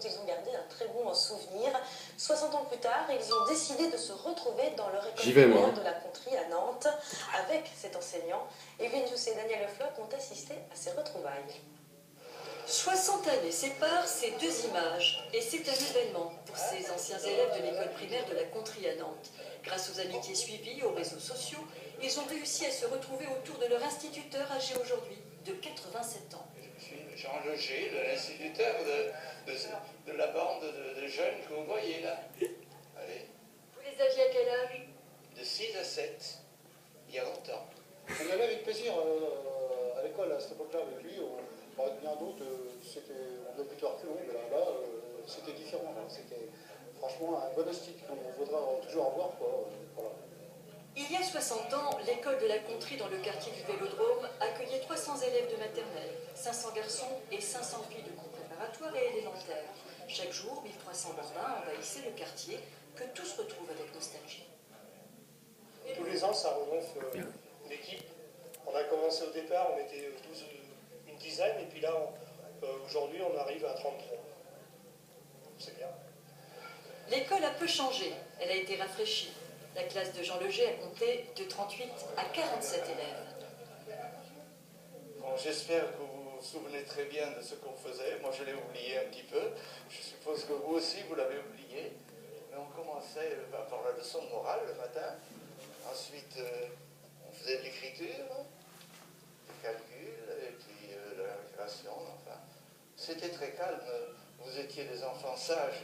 ils ont gardé un très bon souvenir. 60 ans plus tard, ils ont décidé de se retrouver dans leur école primaire de la Contrie à Nantes avec cet enseignant. Evelyne Jousset et Daniel Lefloc ont assisté à ces retrouvailles. 60 années séparent ces deux images et c'est un événement pour ces anciens élèves de l'école primaire de la Contrie à Nantes. Grâce aux amitiés suivies, aux réseaux sociaux, ils ont réussi à se retrouver autour de leur instituteur âgé aujourd'hui de 87 ans. Je suis Jean Leger, l'instituteur de la bande de jeunes que vous voyez là. Allez. Vous les aviez à quel âge? De 6 à 7, il y a longtemps. On allait avec plaisir à l'école à cette époque-là avec lui. Bien d'autres, on devait plutôt reculons, mais là-bas, c'était différent. C'était franchement un bon institut qu'on voudra toujours avoir. Voilà. Il y a 60 ans, l'école de la Contrie dans le quartier du Vélodrome accueillait 300 élèves de maternelle, 500 garçons et 500 filles de cours préparatoires et élémentaires. Chaque jour, 1300 bambins envahissaient le quartier que tous retrouvent avec nostalgie. Tous les ans, ça regonfle l'équipe. On a commencé au départ, on était une dizaine, et puis là, aujourd'hui, on arrive à 33. C'est bien. L'école a peu changé, elle a été rafraîchie. La classe de Jean Leger a compté de 38 à 47 élèves. Bon, j'espère que vous vous souvenez très bien de ce qu'on faisait. Moi, je l'ai oublié un petit peu. Je suppose que vous aussi, vous l'avez oublié. Mais on commençait par la leçon de morale le matin. Ensuite, on faisait de l'écriture, des calculs, et puis de la récréation. Enfin, c'était très calme. Vous étiez des enfants sages.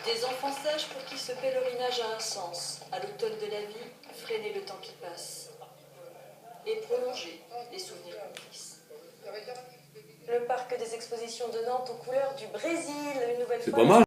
Des enfants sages pour qui ce pèlerinage a un sens. À l'automne de la vie, freiner le temps qui passe. Et prolonger les souvenirs complices. Le parc des expositions de Nantes aux couleurs du Brésil, une nouvelle fois. C'est pas mal.